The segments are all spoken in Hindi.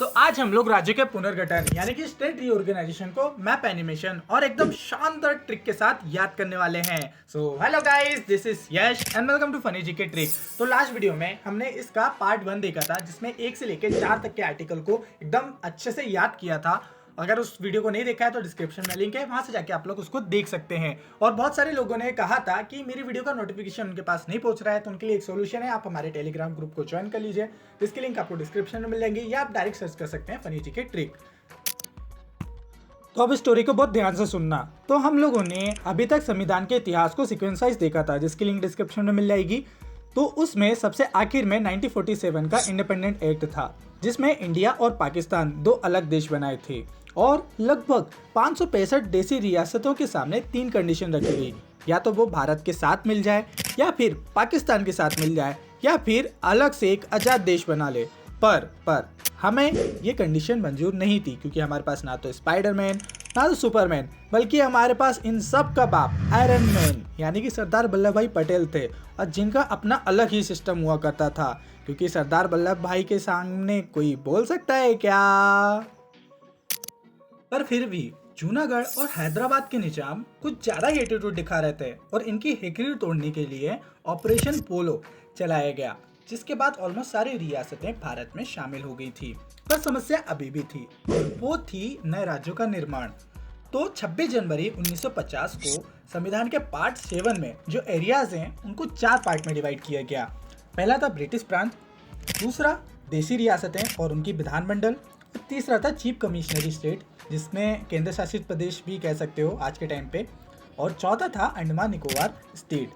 तो आज हम लोग राज्य के पुनर्गठन यानी कि स्टेट रीऑर्गेनाइजेशन को मैप एनिमेशन और एकदम शानदार ट्रिक के साथ याद करने वाले हैं। So hello guys, this is Yash and welcome to funny GK trick. तो लास्ट वीडियो में हमने इसका पार्ट 1 देखा था जिसमें 1 से लेकर 4 तक के आर्टिकल को एकदम अच्छे से याद किया था। अगर उस वीडियो को नहीं देखा है तो डिस्क्रिप्शन में लिंक है, वहां से जाके आप लोग उसको देख सकते हैं। और बहुत सारे लोगों ने कहा था कि मेरी वीडियो का नोटिफिकेशन उनके पास नहीं पहुंच रहा है, तो उनके लिए एक सोल्यूशन है, आप हमारे टेलीग्राम ग्रुप को ज्वाइन कर लीजिए। इसकी लिंक आपको डिस्क्रिप्शन में मिल जाएंगे या आप डायरेक्ट सर्च कर सकते हैं फनी जी के ट्रिक। तो अब स्टोरी को बहुत ध्यान से सुनना। तो हम लोगों ने अभी तक संविधान के इतिहास को सीक्वेंस वाइज देखा था, जिसकी लिंक डिस्क्रिप्शन में मिल जाएगी। तो उसमें सबसे आखिर में 1947 का इंडिपेंडेंट एक्ट था, जिसमें इंडिया और पाकिस्तान दो अलग देश बनाए थे और लगभग 565 देसी रियासतों के सामने 3 कंडीशन रखी गई। या तो वो भारत के साथ मिल जाए, या फिर पाकिस्तान के साथ मिल जाए, या फिर अलग से एक आजाद देश बना ले। पर हमें ये कंडीशन मंजूर नहीं थी, क्योंकि हमारे पास ना तो स्पाइडरमैन ना तो सुपरमैन, बल्कि हमारे पास इन सब का बाप आयरन मैन यानी कि सरदार वल्लभ भाई पटेल थे, और जिनका अपना अलग ही सिस्टम हुआ करता था। क्योंकि सरदार वल्लभ भाई के सामने कोई बोल सकता है क्या? पर फिर भी जूनागढ़ और हैदराबाद के निजाम कुछ ज्यादा ही एटीट्यूड दिखा रहे थे और इनकी हेकड़ी तोड़ने के लिए ऑपरेशन पोलो चलाया गया, जिसके बाद ऑलमोस्ट सारी रियासतें भारत में शामिल हो गई थी। पर समस्या अभी भी थी, और वो थी नए राज्यों का निर्माण। तो 26 जनवरी 1950 को संविधान के पार्ट 7 में जो एरियाज हैं उनको 4 पार्ट में डिवाइड किया गया। पहला था ब्रिटिश प्रांत, दूसरा देसी रियासतें और उनकी विधानमंडल, और तीसरा था चीफ कमिश्नरी स्टेट, जिसमें केंद्र शासित प्रदेश भी कह सकते हो आज के टाइम पे, और चौथा था अंडमान निकोबार स्टेट।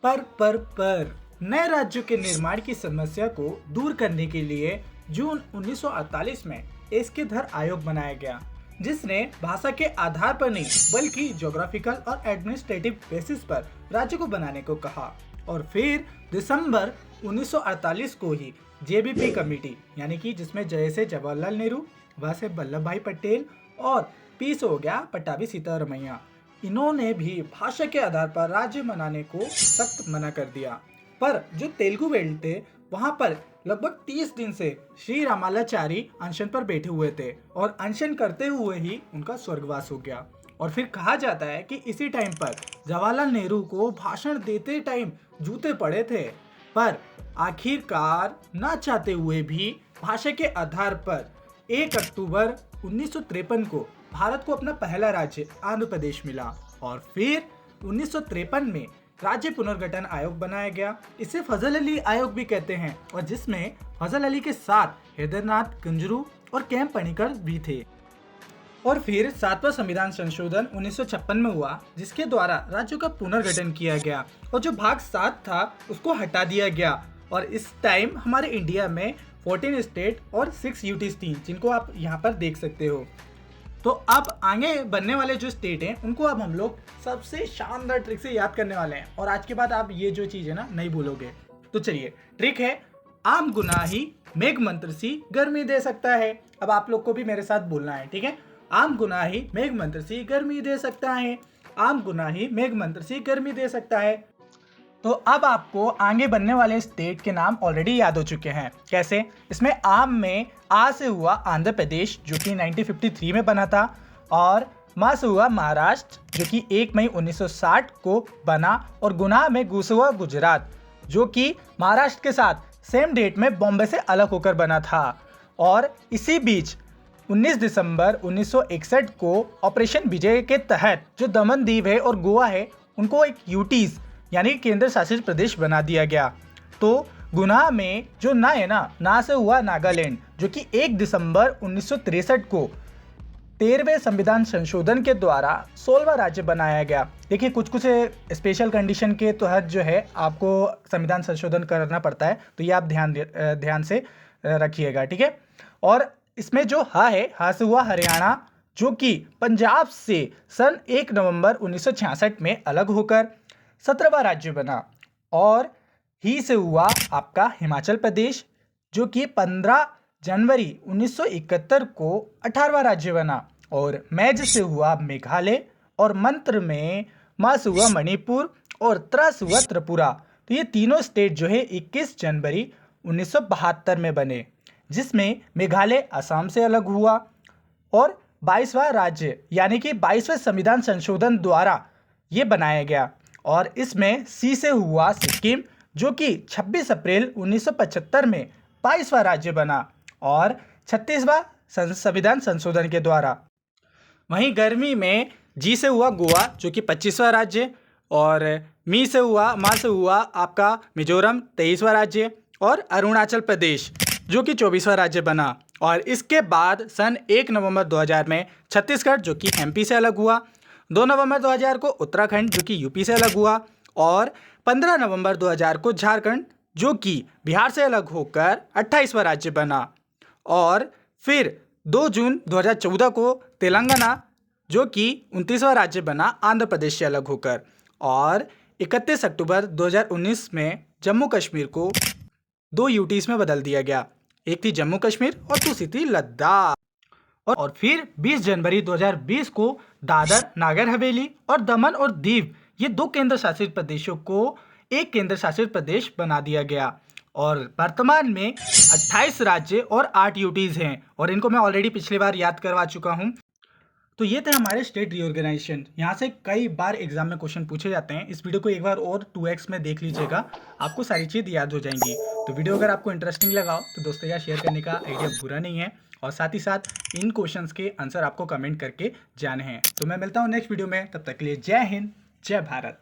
पर नए राज्यों के निर्माण की समस्या को दूर करने के लिए जून 1948 में एसके-धर आयोग बनाया गया, जिसने भाषा के आधार पर नहीं बल्कि ज्योग्राफिकल और एडमिनिस्ट्रेटिव बेसिस पर राज्य को बनाने को कहा। और फिर दिसंबर 1948 को ही जेबीपी कमेटी यानी कि जिसमें जय से जवाहरलाल नेहरू, वह से वल्लभ भाई पटेल और पी से हो गया पट्टाभी सीतारमैया, इन्होंने भी भाषा के आधार पर राज्य बनाने को सख्त मना कर दिया। पर जो तेलुगु बेल्ट थे वहां पर लगभग 30 दिन से श्री रामालाचारी अनशन पर बैठे हुए थे, और अनशन करते हुए ही उनका स्वर्गवास हो गया। और फिर कहा जाता है कि इसी टाइम पर जवाहरलाल नेहरू को भाषण देते टाइम जूते पड़े थे, पर आखिरकार ना चाहते हुए भी भाषा के आधार पर 1 अक्टूबर 1953 को भारत को अपना पहला राज्य आंध्र प्रदेश मिला। और फिर 1953 में राज्य पुनर्गठन आयोग बनाया गया। इसे फजल अली आयोग भी कहते हैं, और जिसमें फजल अली के साथ हैदरनाथ गंजरू और कैम पणिकर भी थे। और फिर 7वां संविधान संशोधन 1956 में हुआ, जिसके द्वारा राज्यों का पुनर्गठन किया गया, और जो भाग 7 था उसको हटा दिया गया। और इस टाइम हमारे इंडिया में 14 स्टेट और 6 यूटीज थी, जिनको आप यहाँ पर देख सकते हो। तो अब आगे बनने वाले जो स्टेट हैं उनको अब हम लोग सबसे शानदार ट्रिक से याद करने वाले हैं, और आज के बाद आप ये जो चीज़ है ना नहीं भूलोगे। तो चलिए, ट्रिक है आम गुनाही मेघ मंत्र सी गर्मी दे सकता है। अब आप लोग को भी मेरे साथ बोलना है, ठीक है? आम गुनाही मेघ मंत्र सी गर्मी दे सकता है, आम गुनाही मेघ मंत्र सी गर्मी दे सकता है। तो अब आपको आगे बनने वाले स्टेट के नाम ऑलरेडी याद हो चुके हैं। कैसे? इसमें आम में आ से हुआ आंध्र प्रदेश, जो कि 1953 में बना था, और मा से हुआ महाराष्ट्र, जो कि 1 मई 1960 को बना, और गुना में गु से हुआ गुजरात, जो कि महाराष्ट्र के साथ सेम डेट में बॉम्बे से अलग होकर बना था। और इसी बीच 19 दिसंबर 1961 को ऑपरेशन विजय के तहत जो दमन दीव है और गोवा है उनको एक यूटीज यानी केंद्र शासित प्रदेश बना दिया गया। तो गुना में जो ना है ना से हुआ नागालैंड, जो कि 1 दिसंबर 1963 को 13वें संविधान संशोधन के द्वारा 16वां राज्य बनाया गया। देखिए, कुछ स्पेशल कंडीशन के तहत जो है आपको संविधान संशोधन करना पड़ता है, तो ये आप ध्यान से रखिएगा, ठीक है? और इसमें जो हा से हुआ हरियाणा, जो कि पंजाब से सन 1 नवंबर 1966 में अलग होकर 17वां राज्य बना। और ही से हुआ आपका हिमाचल प्रदेश, जो कि 15 जनवरी 1971 को 18वां राज्य बना। और मैज से हुआ मेघालय, और मंत्र में मा से हुआ मणिपुर, और त्रा से हुआ त्रिपुरा। तो ये तीनों स्टेट जो है 21 जनवरी 1972 में बने। जिसमें मेघालय असम से अलग हुआ और 22वां राज्य यानी कि 22वें संविधान संशोधन द्वारा ये बनाया गया। और इसमें सी से हुआ सिक्किम, जो कि 26 अप्रैल 1975 में 22वां राज्य बना और 36वां संविधान संशोधन के द्वारा। वहीं गर्मी में जी से हुआ गोवा, जो कि 25वां राज्य, और मा से हुआ आपका मिजोरम 23वां राज्य, और अरुणाचल प्रदेश जो कि 24वां राज्य बना। और इसके बाद सन 1 नवंबर 2000 में छत्तीसगढ़, जो कि एमपी से अलग हुआ। 2 नवंबर 2000 को उत्तराखंड, जो कि यूपी से अलग हुआ। और 15 नवंबर 2000 को झारखंड, जो कि बिहार से अलग होकर 28वां राज्य बना। और फिर 2 जून 2014 को तेलंगाना, जो कि 29वां राज्य बना आंध्र प्रदेश से अलग होकर। और 31 अक्टूबर 2019 में जम्मू कश्मीर को 2 यूटीज में बदल दिया गया, एक थी जम्मू कश्मीर और दूसरी थी लद्दाख। और फिर 20 जनवरी 2020 को दादर नागर हवेली और दमन और दीव, ये 2 केंद्र शासित प्रदेशों को एक केंद्र शासित प्रदेश बना दिया गया। और वर्तमान में 28 राज्य और 8 यूटीज हैं, और इनको मैं ऑलरेडी पिछली बार याद करवा चुका हूं। तो ये थे हमारे स्टेट रीऑर्गेनाइजेशन। यहाँ से कई बार एग्जाम में क्वेश्चन पूछे जाते हैं। इस वीडियो को एक बार और 2x में देख लीजिएगा, आपको सारी चीज़ याद हो जाएंगी। तो वीडियो अगर आपको इंटरेस्टिंग लगा हो तो दोस्तों यार शेयर करने का आइडिया बुरा नहीं है, और साथ ही साथ इन क्वेश्चंस के आंसर आपको कमेंट करके जाने हैं। तो मैं मिलता हूँ नेक्स्ट वीडियो में, तब तक के लिए जय हिंद जय भारत।